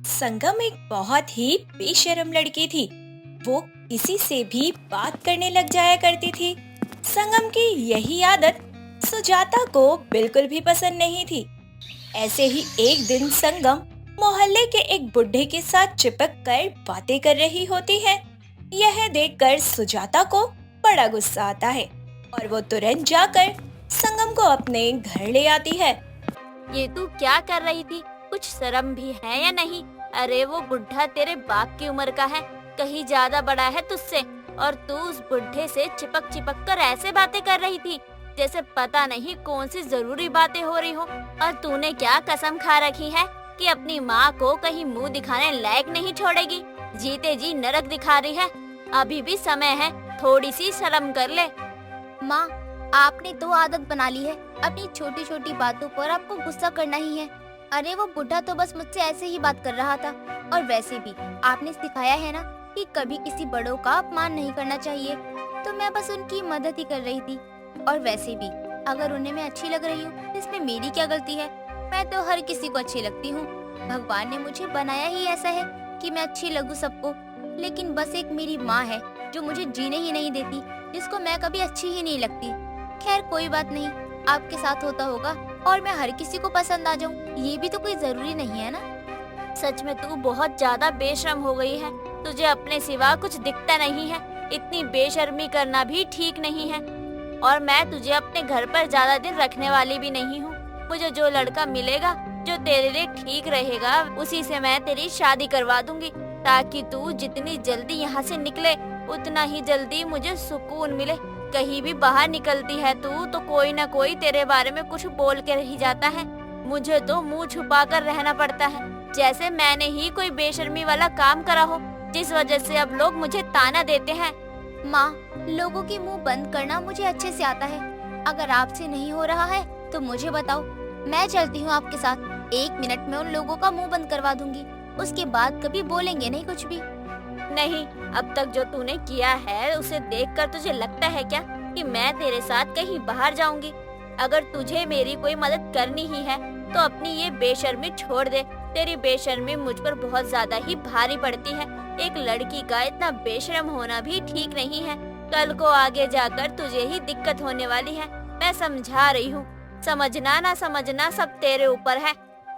संगम एक बहुत ही बेशर्म लड़की थी। वो किसी से भी बात करने लग जाया करती थी। संगम की यही आदत सुजाता को बिल्कुल भी पसंद नहीं थी। ऐसे ही एक दिन संगम मोहल्ले के एक बुढ़े के साथ चिपक कर बातें कर रही होती है। यह देखकर सुजाता को बड़ा गुस्सा आता है और वो तुरंत जाकर संगम को अपने घर ले आती है। ये तू क्या कर रही थी? कुछ शर्म भी है या नहीं? अरे वो बुढ़ा तेरे बाप की उम्र का है, कहीं ज्यादा बड़ा है तुझसे, और तू उस बुढ़े से चिपक चिपक कर ऐसे बातें कर रही थी जैसे पता नहीं कौन सी जरूरी बातें हो रही हो। और तूने क्या कसम खा रखी है कि अपनी माँ को कहीं मुंह दिखाने लायक नहीं छोड़ेगी? जीते जी नरक दिखा रही है। अभी भी समय है, थोड़ी सी शर्म कर ले। माँ, आपने तो आदत बना ली है, अपनी छोटी छोटी बातों पर आपको गुस्सा करना ही है। अरे वो बुढ़ा तो बस मुझसे ऐसे ही बात कर रहा था, और वैसे भी आपने सिखाया है ना कि कभी किसी बड़ों का अपमान नहीं करना चाहिए, तो मैं बस उनकी मदद ही कर रही थी। और वैसे भी अगर उन्हें मैं अच्छी लग रही हूँ तो इसमें मेरी क्या गलती है? मैं तो हर किसी को अच्छी लगती हूँ। भगवान ने मुझे बनाया ही ऐसा है कि मैं अच्छी लगूं सबको, लेकिन बस एक मेरी माँ है जो मुझे जीने ही नहीं देती, जिसको मैं कभी अच्छी ही नहीं लगती। खैर कोई बात नहीं, आपके साथ होता होगा और मैं हर किसी को पसंद आ जाऊं, ये भी तो कोई जरूरी नहीं है ना। सच में तू बहुत ज्यादा बेशर्म हो गई है। तुझे अपने सिवा कुछ दिखता नहीं है। इतनी बेशर्मी करना भी ठीक नहीं है। और मैं तुझे अपने घर पर ज्यादा दिन रखने वाली भी नहीं हूँ। मुझे जो लड़का मिलेगा जो तेरे लिए ठीक रहेगा, उसी से मैं तेरी शादी करवा दूंगी, ताकि तू जितनी जल्दी यहाँ से निकले उतना ही जल्दी मुझे सुकून मिले। कहीं भी बाहर निकलती है तू तो कोई ना कोई तेरे बारे में कुछ बोल के रह जाता है। मुझे तो मुंह छुपा कर रहना पड़ता है, जैसे मैंने ही कोई बेशर्मी वाला काम करा हो, जिस वजह से अब लोग मुझे ताना देते हैं। माँ, लोगों के मुंह बंद करना मुझे अच्छे से आता है। अगर आपसे नहीं हो रहा है तो मुझे बताओ, मैं चलती हूँ आपके साथ। 1 मिनट में उन लोगों का मुंह बंद करवा दूंगी, उसके बाद कभी बोलेंगे नहीं कुछ भी। नहीं, अब तक जो तूने किया है उसे देखकर तुझे लगता है क्या कि मैं तेरे साथ कहीं बाहर जाऊंगी? अगर तुझे मेरी कोई मदद करनी ही है तो अपनी ये बेशर्मी छोड़ दे। तेरी बेशर्मी मुझ पर बहुत ज्यादा ही भारी पड़ती है। एक लड़की का इतना बेशर्म होना भी ठीक नहीं है। कल को आगे जाकर तुझे ही दिक्कत होने वाली है। मैं समझा रही हूँ, समझना ना समझना सब तेरे ऊपर है।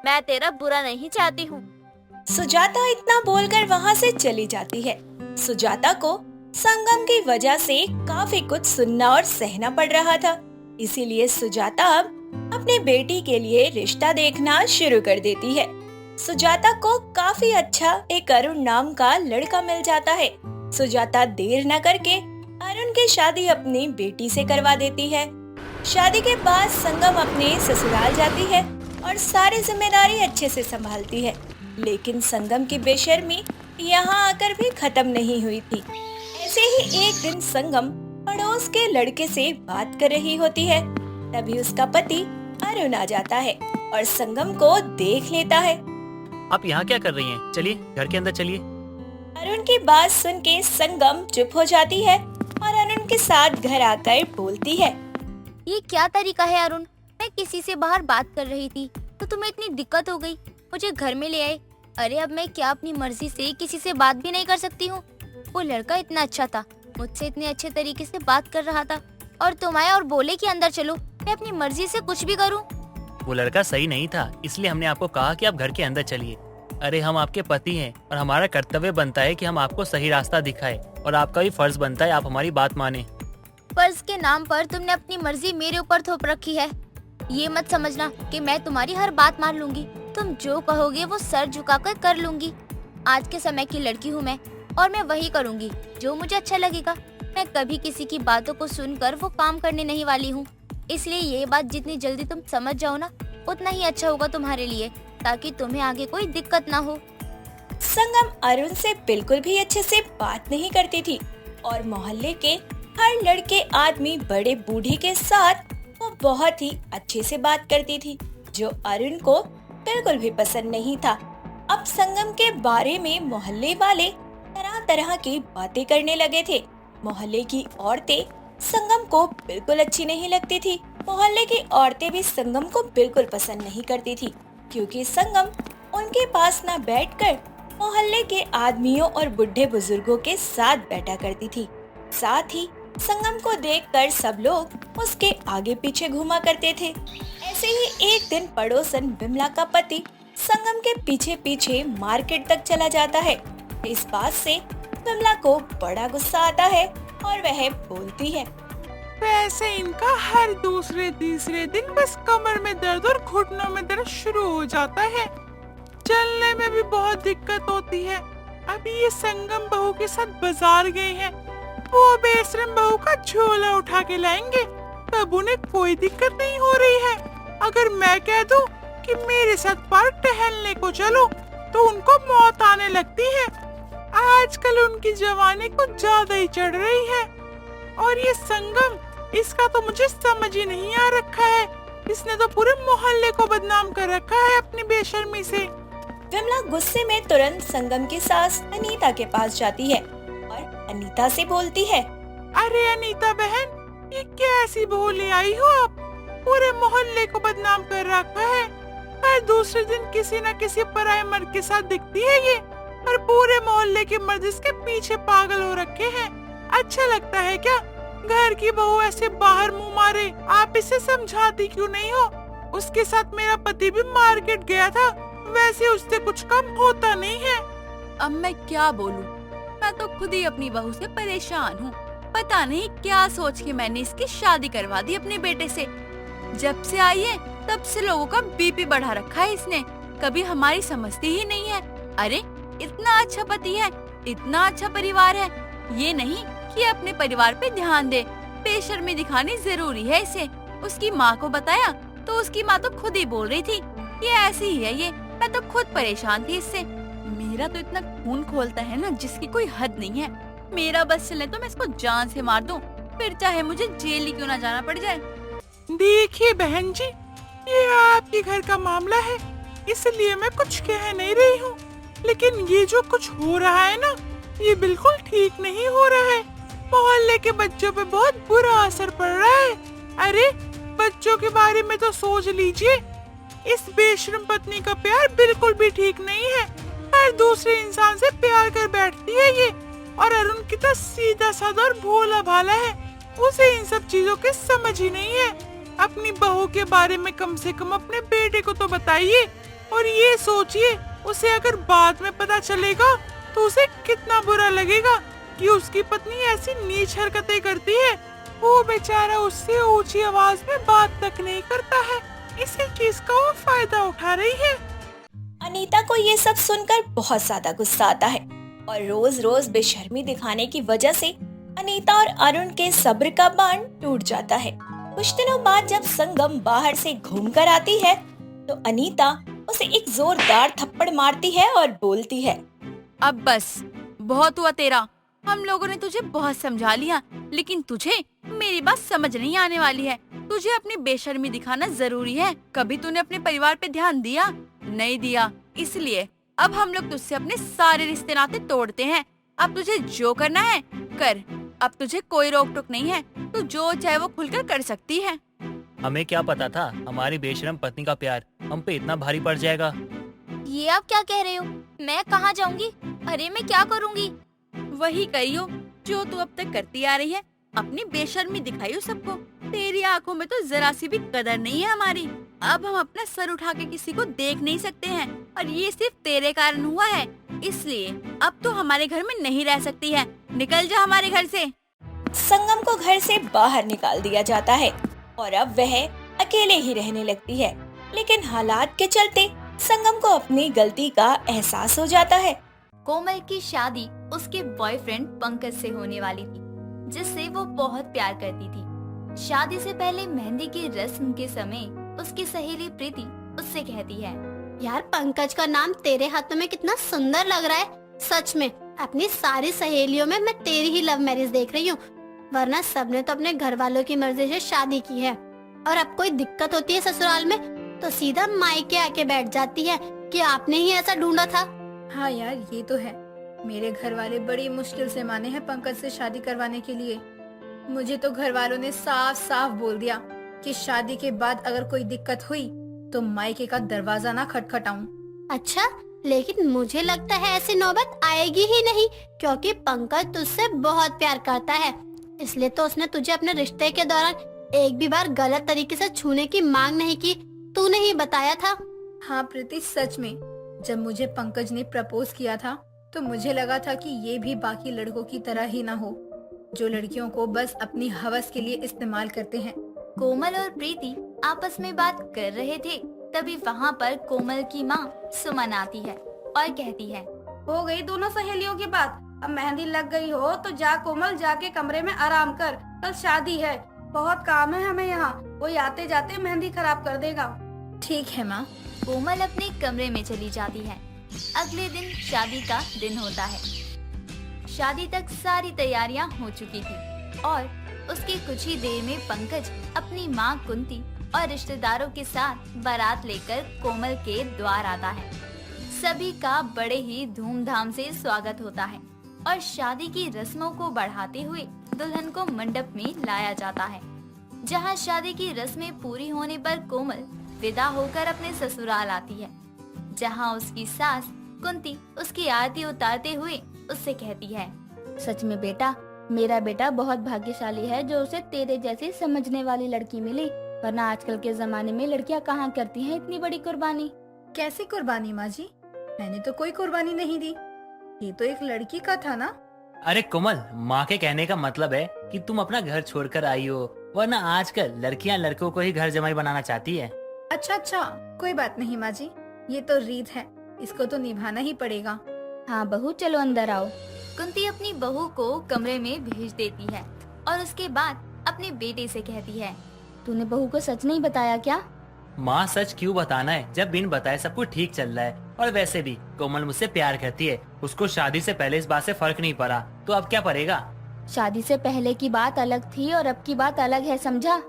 मैं तेरा बुरा नहीं चाहती हूँ। सुजाता इतना बोलकर वहाँ से चली जाती है। सुजाता को संगम की वजह से काफी कुछ सुनना और सहना पड़ रहा था, इसीलिए सुजाता अब अपने बेटी के लिए रिश्ता देखना शुरू कर देती है। सुजाता को काफी अच्छा एक अरुण नाम का लड़का मिल जाता है। सुजाता देर न करके अरुण की शादी अपनी बेटी से करवा देती है। शादी के बाद संगम अपने ससुराल जाती है और सारी जिम्मेदारी अच्छे से संभालती है, लेकिन संगम की बेशर्मी यहाँ आकर भी खत्म नहीं हुई थी। ऐसे ही एक दिन संगम पड़ोस के लड़के से बात कर रही होती है, तभी उसका पति अरुण आ जाता है और संगम को देख लेता है। आप यहाँ क्या कर रही हैं? चलिए घर के अंदर चलिए। अरुण की बात सुन के संगम चुप हो जाती है और अरुण के साथ घर आकर बोलती है, ये क्या तरीका है अरुण? मैं किसी से बाहर बात कर रही थी तो तुम्हें इतनी दिक्कत हो गई, मुझे घर में ले आए। अरे अब मैं क्या अपनी मर्जी से किसी से बात भी नहीं कर सकती हूँ? वो लड़का इतना अच्छा था, मुझसे इतने अच्छे तरीके से बात कर रहा था, और तुम आए और बोले कि अंदर चलो। मैं अपनी मर्जी से कुछ भी करूँ? वो लड़का सही नहीं था, इसलिए हमने आपको कहा कि आप घर के अंदर चलिए। अरे हम आपके पति हैं और हमारा कर्तव्य बनता है कि हम आपको सही रास्ता दिखाए, और आपका भी फर्ज बनता है आप हमारी बात माने। फर्ज के नाम पर तुमने अपनी मर्जी मेरे ऊपर थोप रखी है। ये मत समझना कि मैं तुम्हारी हर बात मान लूंगी। तुम जो कहोगे वो सर झुकाकर कर लूंगी। आज के समय की लड़की हूँ मैं, और मैं वही करूंगी जो मुझे अच्छा लगेगा। मैं कभी किसी की बातों को सुनकर वो काम करने नहीं वाली हूँ। इसलिए ये बात जितनी जल्दी तुम समझ जाओ ना, उतना ही अच्छा होगा तुम्हारे लिए, ताकि तुम्हें आगे कोई दिक्कत ना हो। संगम अरुण से बिल्कुल भी अच्छे से बात नहीं करती थी और मोहल्ले के हर लड़के आदमी बड़े बूढ़े के साथ वो बहुत ही अच्छे से बात करती थी, जो अरुण को बिल्कुल भी पसंद नहीं था। अब संगम के बारे में मोहल्ले वाले तरह तरह की बातें करने लगे थे। मोहल्ले की औरतें संगम को बिल्कुल अच्छी नहीं लगती थी। मोहल्ले की औरतें भी संगम को बिल्कुल पसंद नहीं करती थी, क्योंकि संगम उनके पास न बैठकर मोहल्ले के आदमियों और बुढ़े बुजुर्गों के साथ बैठा करती थी। साथ ही संगम को देखकर सब लोग उसके आगे पीछे घूमा करते थे। ऐसे ही एक दिन पड़ोसन विमला का पति संगम के पीछे पीछे मार्केट तक चला जाता है। इस बात से विमला को बड़ा गुस्सा आता है और वह बोलती है, वैसे इनका हर दूसरे तीसरे दिन बस कमर में दर्द और घुटनों में दर्द शुरू हो जाता है। चलने में भी बहुत दिक्कत होती है। अभी ये संगम बहू के साथ बाजार गए हैं, वो बेशरम बहू का झोला उठा के लाएंगे, तब उन्हें कोई दिक्कत नहीं हो रही है। अगर मैं कह दूं कि मेरे साथ पार्क टहलने को चलो तो उनको मौत आने लगती है। आजकल उनकी जवानी कुछ ज्यादा ही चढ़ रही है। और ये संगम, इसका तो मुझे समझ ही नहीं आ रखा है। इसने तो पूरे मोहल्ले को बदनाम कर रखा है अपनी बेशर्मी से। विमला गुस्से में तुरंत संगम की सास अनीता के पास जाती है और अनीता से बोलती है, अरे अनीता बहन, ये कैसी बहू ले आई हो आप? पूरे मोहल्ले को बदनाम कर रखा है। हर दूसरे दिन किसी न किसी पराये मर्द के साथ दिखती है ये, और पूरे मोहल्ले के मर्द इसके पीछे पागल हो रखे हैं। अच्छा लगता है क्या घर की बहू ऐसे बाहर मुंह मारे? आप इसे समझाती क्यों नहीं हो? उसके साथ मेरा पति भी मार्केट गया था, वैसे उससे कुछ कम होता नहीं है। अब मैं क्या बोलूं? मैं तो खुद ही अपनी बहू से परेशान हूँ। पता नहीं क्या सोच के मैंने इसकी शादी करवा दी अपने बेटे से। जब से आई है तब से लोगों का बीपी बढ़ा रखा है इसने। कभी हमारी समझती ही नहीं है। अरे इतना अच्छा पति है, इतना अच्छा परिवार है, ये नहीं कि अपने परिवार पे ध्यान दे। बेशर्मी दिखानी जरूरी है इसे। उसकी माँ को बताया तो उसकी माँ तो खुद ही बोल रही थी ये ऐसी ही है ये। मैं तो खुद परेशान थी इससे। मेरा तो इतना खून खोलता है ना जिसकी कोई हद नहीं है। मेरा बस चले तो मैं इसको जान से मार दूं, फिर चाहे मुझे जेल ही क्यों ना जाना पड़ जाए। देखिए बहन जी, ये आपके घर का मामला है, इसलिए मैं कुछ कह नहीं रही हूँ। लेकिन ये जो कुछ हो रहा है ना, ये बिल्कुल ठीक नहीं हो रहा है। मोहल्ले के बच्चों पे बहुत बुरा असर पड़ रहा है। अरे बच्चों के बारे में तो सोच लीजिए। इस बेशर्म पत्नी का प्यार बिल्कुल भी ठीक नहीं है। हर दूसरे इंसान से प्यार कर बैठती है ये। और अरुण कितना सीधा साधा और भोला भाला है, उसे इन सब चीजों की समझ ही नहीं है। अपनी बहू के बारे में कम से कम अपने बेटे को तो बताइए। और ये सोचिए, उसे अगर बाद में पता चलेगा तो उसे कितना बुरा लगेगा कि उसकी पत्नी ऐसी नीच हरकतें करती है। वो बेचारा उससे ऊंची आवाज में बात तक नहीं करता है। इसी चीज का वो फायदा उठा रही है। अनीता को ये सब सुनकर बहुत ज्यादा गुस्सा आता है और रोज रोज बेशर्मी दिखाने की वजह से अनीता और अरुण के सब्र का बांध टूट जाता है। कुछ दिनों बाद जब संगम बाहर से घूमकर आती है तो अनीता उसे एक जोरदार थप्पड़ मारती है और बोलती है, अब बस बहुत हुआ तेरा। हम लोगों ने तुझे बहुत समझा लिया, लेकिन तुझे मेरी बात समझ नहीं आने वाली है। तुझे अपनी बेशर्मी दिखाना जरूरी है। कभी तूने अपने परिवार पे ध्यान दिया? नहीं दिया, इसलिए अब हम लोग तुझसे अपने सारे रिश्ते नाते तोड़ते हैं। अब तुझे जो करना है कर। अब तुझे कोई रोक टोक नहीं है, तू जो चाहे वो खुलकर कर सकती है। हमें क्या पता था हमारी बेशरम पत्नी का प्यार हम पे इतना भारी पड़ जाएगा। ये आप क्या कह रहे हो? मैं कहाँ जाऊंगी? अरे मैं क्या करूंगी? वही करियो जो तू अब तक करती आ रही है। अपनी बेशर्मी दिखाइयो सबको। तेरी आंखों में तो जरा सी भी कदर नहीं है हमारी। अब हम अपना सर उठा के किसी को देख नहीं सकते हैं, और ये सिर्फ तेरे कारण हुआ है। इसलिए अब तो हमारे घर में नहीं रह सकती है। निकल जा हमारे घर से। संगम को घर से बाहर निकाल दिया जाता है और अब वह अकेले ही रहने लगती है। लेकिन हालात के चलते संगम को अपनी गलती का एहसास हो जाता है। कोमल की शादी उसके बॉयफ्रेंड पंकज से होने वाली थी, जिससे वो बहुत प्यार करती थी। शादी से पहले मेहंदी की रस्म के समय उसकी सहेली प्रीति उससे कहती है, यार पंकज का नाम तेरे हाथों में कितना सुंदर लग रहा है। सच में अपनी सारी सहेलियों में मैं तेरी ही लव मैरिज देख रही हूँ, वरना सबने तो अपने घर वालों की मर्जी से शादी की है। और अब कोई दिक्कत होती है ससुराल में तो सीधा मायके आके बैठ जाती है कि आपने ही ऐसा ढूंढा था। हाँ यार, ये तो है। मेरे घर वाले बड़ी मुश्किल से माने हैं पंकज से शादी करवाने के लिए। मुझे तो घर वालों ने साफ साफ बोल दिया कि शादी के बाद अगर कोई दिक्कत हुई तो मायके का दरवाजा ना खटखटाऊं। अच्छा, लेकिन मुझे लगता है ऐसी नौबत आएगी ही नहीं, क्योंकि पंकज तुझसे बहुत प्यार करता है। इसलिए तो उसने तुझे अपने रिश्ते के दौरान एक भी बार गलत तरीके से छूने की मांग नहीं की। तूने ही बताया था। हाँ प्रीति, सच में जब मुझे पंकज ने प्रपोज किया था तो मुझे लगा था कि ये भी बाकी लड़कों की तरह ही ना हो, जो लड़कियों को बस अपनी हवस के लिए इस्तेमाल करते हैं। कोमल और प्रीति आपस में बात कर रहे थे, तभी वहाँ पर कोमल की माँ सुमन आती है और कहती है, हो गई दोनों सहेलियों की बात। अब मेहंदी लग गई हो तो जा कोमल, जाके कमरे में आराम कर, कल शादी है, बहुत काम है हमें यहाँ, कोई आते जाते मेहंदी खराब कर देगा। ठीक है माँ। कोमल अपने कमरे में चली जाती है। अगले दिन शादी का दिन होता है। शादी तक सारी तैयारियां हो चुकी थी और उसके कुछ ही देर में पंकज अपनी माँ कुंती और रिश्तेदारों के साथ बारात लेकर कोमल के द्वार आता है। सभी का बड़े ही धूमधाम से स्वागत होता है और शादी की रस्मों को बढ़ाते हुए दुल्हन को मंडप में लाया जाता है, जहाँ शादी की रस्में पूरी होने पर कोमल विदा होकर अपने ससुराल आती है, जहाँ उसकी सास कुंती उसकी आरती उतारते हुए उससे कहती है, सच में बेटा, मेरा बेटा बहुत भाग्यशाली है जो उसे तेरे जैसी समझने वाली लड़की मिली, वरना आजकल के जमाने में लड़कियां कहाँ करती हैं इतनी बड़ी कुर्बानी। कैसी कुर्बानी माँ जी? मैंने तो कोई कुर्बानी नहीं दी, ये तो एक लड़की का था ना। अरे कोमल, माँ के कहने का मतलब है कि तुम अपना घर छोड़कर आई हो, वरना आजकल लड़कियां लड़कों को ही घर जमाई बनाना चाहती है। अच्छा, कोई बात नहीं माँ जी, ये तो रीत है, इसको तो निभाना ही पड़ेगा। हाँ बहू, चलो अंदर आओ। कुंती अपनी बहू को कमरे में भेज देती है और उसके बाद अपने बेटे से कहती है, तूने बहू को सच नहीं बताया क्या? माँ, सच क्यों बताना है जब बिन बताए सब कुछ ठीक चल रहा है। और वैसे भी कोमल मुझसे प्यार करती है, उसको शादी से पहले इस बात से फर्क नहीं पड़ा, तो अब क्या पड़ेगा। शादी से पहले की बात अलग थी और अब की बात अलग है, समझा?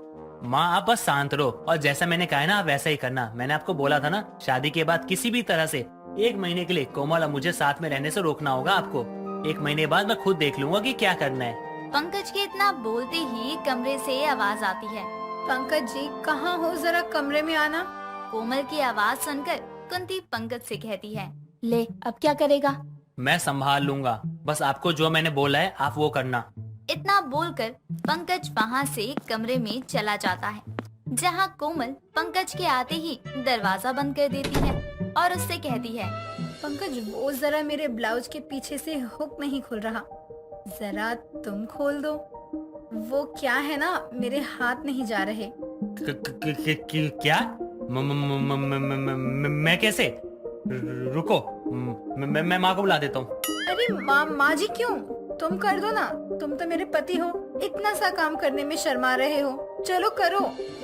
माँ, आप बस शांत रहो और जैसा मैंने कहा है ना, आप वैसा ही करना। मैंने आपको बोला था ना, शादी के बाद किसी भी तरह से 1 महीने के लिए कोमल और मुझे साथ में रहने से रोकना होगा आपको। 1 महीने बाद मैं खुद देख लूंगा कि क्या करना है। पंकज के इतना बोलते ही कमरे से आवाज आती है, पंकज जी कहाँ हो, जरा कमरे में आना। कोमल की आवाज सुनकर कुंती पंकज से कहती है, ले अब क्या करेगा? मैं संभाल लूंगा, बस आपको जो मैंने बोला है आप वो करना। इतना बोलकर पंकज वहाँ से कमरे में चला जाता है, जहाँ कोमल पंकज के आते ही दरवाजा बंद कर देती है और उससे कहती है, पंकज वो जरा मेरे ब्लाउज के पीछे से हुक नहीं खुल रहा, जरा तुम खोल दो। वो क्या है ना, मेरे हाथ नहीं जा रहे। क्या? मैं कैसे? रुको, मैं माँ को बुला देता हूँ। अरे माँ जी क्यों? तुम कर दो ना, तुम तो मेरे पति हो, इतना सा काम करने में शर्मा रहे हो, चलो करो।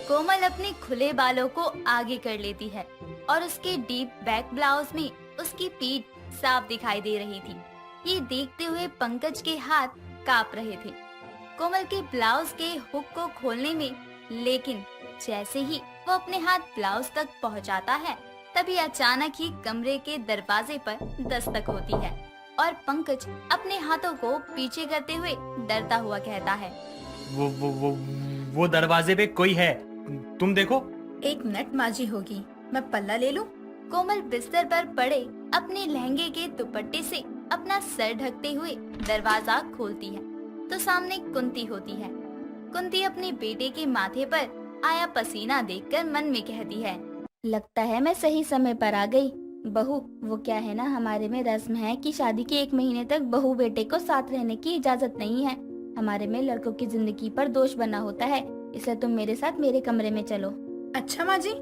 कोमल अपने खुले बालों को आगे कर लेती है और उसके डीप बैक ब्लाउज में उसकी पीठ साफ दिखाई दे रही थी। ये देखते हुए पंकज के हाथ कांप रहे थे कोमल के ब्लाउज के हुक को खोलने में, लेकिन जैसे ही वो अपने हाथ ब्लाउज तक पहुंचाता है, तभी अचानक ही कमरे के दरवाजे पर दस्तक होती है और पंकज अपने हाथों को पीछे करते हुए डरता हुआ कहता है, वो दरवाजे पे कोई है, तुम देखो। 1 मिनट माँ जी होगी, मैं पल्ला ले लूं। कोमल बिस्तर पर पड़े अपने लहंगे के दुपट्टे से अपना सर ढकते हुए दरवाजा खोलती है तो सामने कुंती होती है। कुंती अपने बेटे के माथे पर आया पसीना देखकर मन में कहती है, लगता है मैं सही समय पर आ गई। बहू, वो क्या है ना, हमारे में रस्म है कि शादी के 1 महीने तक बहू बेटे को साथ रहने की इजाजत नहीं है। हमारे में लड़कों की जिंदगी पर दोष बना होता है, इसलिए तुम मेरे साथ मेरे कमरे में चलो। अच्छा माँ जी,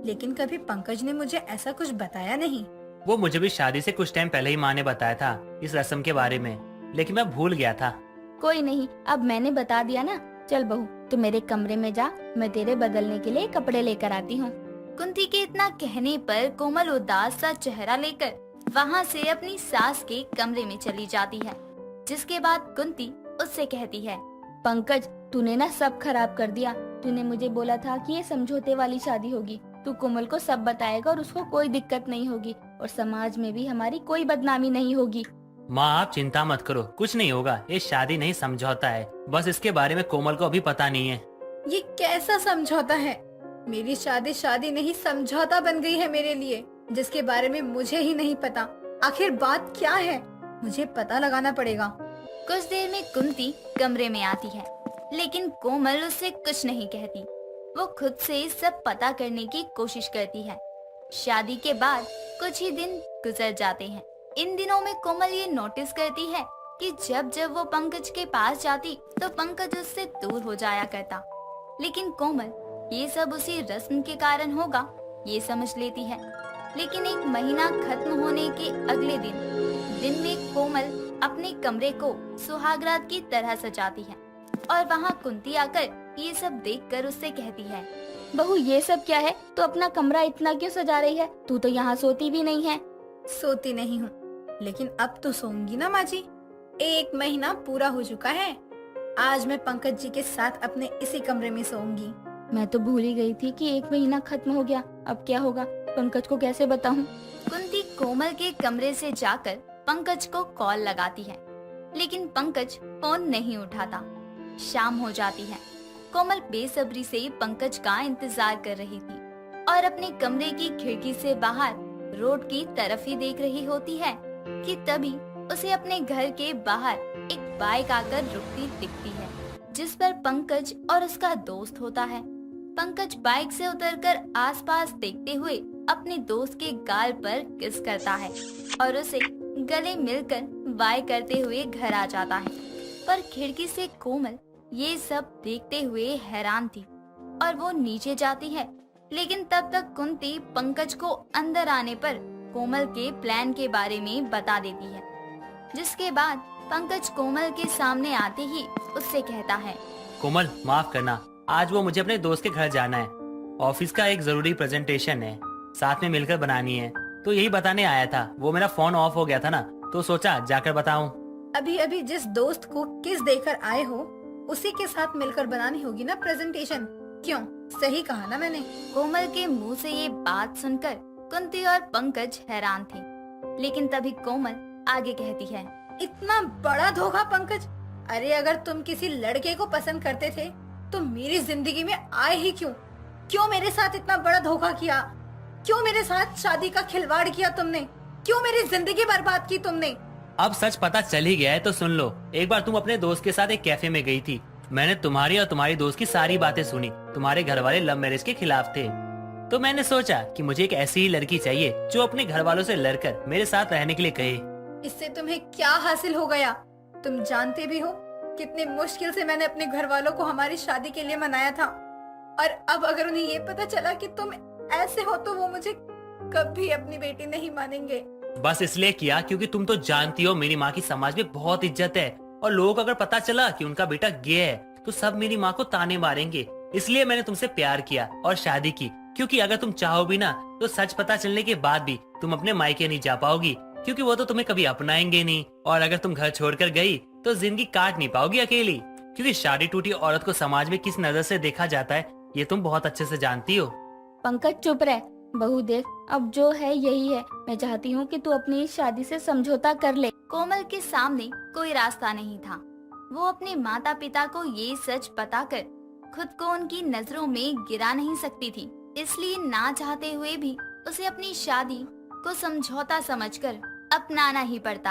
लेकिन कभी पंकज ने मुझे ऐसा कुछ बताया नहीं। वो मुझे भी शादी से कुछ टाइम पहले ही माँ ने बताया था इस रस्म के बारे में, लेकिन मैं भूल गया था। कोई नहीं, अब मैंने बता दिया ना। चल बहू, तू मेरे कमरे में जा, मैं तेरे बदलने के लिए कपड़े लेकर आती हूँ। कुंती के इतना कहने पर कोमल उदास सा चेहरा लेकर वहाँ से अपनी सास के कमरे में चली जाती है, जिसके बाद कुंती उससे कहती है, पंकज, तूने ना सब खराब कर दिया। तूने मुझे बोला था कि ये समझौते वाली शादी होगी, तू कोमल को सब बताएगा और उसको कोई दिक्कत नहीं होगी और समाज में भी हमारी कोई बदनामी नहीं होगी। माँ, आप चिंता मत करो, कुछ नहीं होगा। ये शादी नहीं समझौता है, बस इसके बारे में कोमल को अभी पता नहीं है। ये कैसा समझौता है? मेरी शादी नहीं समझौता बन गई है मेरे लिए। जिसके बारे में मुझे ही नहीं पता। आखिर बात क्या है, मुझे पता लगाना पड़ेगा। कुछ देर में कुंती कमरे में आती है, लेकिन कोमल उससे कुछ नहीं कहती। वो खुद से सब पता करने की कोशिश करती है। शादी के बाद कुछ ही दिन गुजर जाते हैं। इन दिनों में कोमल ये नोटिस करती है कि जब जब वो पंकज के पास जाती तो पंकज उससे दूर हो जाया करता। लेकिन कोमल ये सब उसी रस्म के कारण होगा ये समझ लेती है। लेकिन एक महीना खत्म होने के अगले दिन में कोमल अपने कमरे को सुहागरात की तरह सजाती है और वहाँ कुंती आकर ये सब देखकर उससे कहती है, बहू ये सब क्या है? तो अपना कमरा इतना क्यों सजा रही है? तू तो यहाँ सोती भी नहीं है। सोती नहीं हूँ, लेकिन अब तो सोऊंगी ना माँ जी। 1 महीना पूरा हो चुका है। आज मैं पंकज जी के साथ अपने इसी कमरे में सोऊंगी। मैं तो भूल ही गई थी कि 1 महीना खत्म हो गया। अब क्या होगा? पंकज को कैसे बताऊं? कुंती कोमल के कमरे से जाकर पंकज को कॉल लगाती है, लेकिन पंकज फोन नहीं उठाता। शाम हो जाती है। कोमल बेसब्री से पंकज का इंतजार कर रही थी और अपने कमरे की खिड़की से बाहर रोड की तरफ ही देख रही होती है कि तभी उसे अपने घर के बाहर एक बाइक आकर रुकती दिखती है, जिस पर पंकज और उसका दोस्त होता है। पंकज बाइक से उतरकर आसपास देखते हुए अपने दोस्त के गाल पर किस करता है और उसे गले मिलकर बाय करते हुए घर आ जाता है। पर खिड़की से कोमल ये सब देखते हुए हैरान थी और वो नीचे जाती है। लेकिन तब तक कुंती पंकज को अंदर आने पर कोमल के प्लान के बारे में बता देती है, जिसके बाद पंकज कोमल के सामने आते ही उससे कहता है, कोमल माफ करना, आज वो मुझे अपने दोस्त के घर जाना है। ऑफिस का एक जरूरी प्रेजेंटेशन है, साथ में मिलकर बनानी है, तो यही बताने आया था। वो मेरा फोन ऑफ हो गया था ना, तो सोचा जाकर बताऊं। अभी अभी जिस दोस्त को किस देकर आए हो उसी के साथ मिलकर बनानी होगी ना प्रेजेंटेशन। क्यों, सही कहा ना मैंने? कोमल के मुंह से ये बात सुनकर कुंती और पंकज हैरान थे। लेकिन तभी कोमल आगे कहती है, इतना बड़ा धोखा पंकज। अरे अगर तुम किसी लड़के को पसंद करते थे तो मेरी जिंदगी में आए ही क्यों? क्यों मेरे साथ इतना बड़ा धोखा किया? क्यों मेरे साथ शादी का खिलवाड़ किया तुमने? क्यों मेरी जिंदगी बर्बाद की तुमने? अब सच पता चल ही गया है तो सुन लो। एक बार तुम अपने दोस्त के साथ एक कैफे में गई थी। मैंने तुम्हारी और तुम्हारी दोस्त की सारी बातें सुनी। तुम्हारे घर वाले लव मैरिज के खिलाफ थे, तो मैंने सोचा कि मुझे एक ऐसी ही लड़की चाहिए जो अपने घर वालों से लड़कर मेरे साथ रहने के लिए कहे। इससे तुम्हें क्या हासिल हो गया? तुम जानते भी हो कितने मुश्किल से मैंने अपने घर वालों को हमारी शादी के लिए मनाया था, और अब अगर उन्हें ये पता चला कि तुम ऐसे हो तो वो मुझे कभी अपनी बेटी नहीं मानेंगे। बस इसलिए किया क्योंकि तुम तो जानती हो मेरी माँ की समाज में बहुत इज्जत है, और लोगों को अगर पता चला कि उनका बेटा गे है तो सब मेरी माँ को ताने मारेंगे। इसलिए मैंने तुमसे प्यार किया और शादी की, क्योंकि अगर तुम चाहो भी ना तो सच पता चलने के बाद भी तुम अपने मायके नहीं जा पाओगी, क्योंकि वो तो तुम्हें कभी अपनाएंगे नहीं। और अगर तुम घर छोड़कर गई तो जिंदगी काट नहीं पाओगी अकेली, क्योंकि शादी टूटी औरत को समाज में किस नजर से देखा जाता है ये तुम बहुत अच्छे से जानती हो। पंकज चुप रह। बहू देख, अब जो है यही है। मैं चाहती हूँ कि तू अपनी इस शादी से समझौता कर ले। कोमल के सामने कोई रास्ता नहीं था। वो अपने माता पिता को ये सच बताकर खुद को उनकी नजरों में गिरा नहीं सकती थी, इसलिए ना चाहते हुए भी उसे अपनी शादी को समझौता समझकर अपनाना ही पड़ता।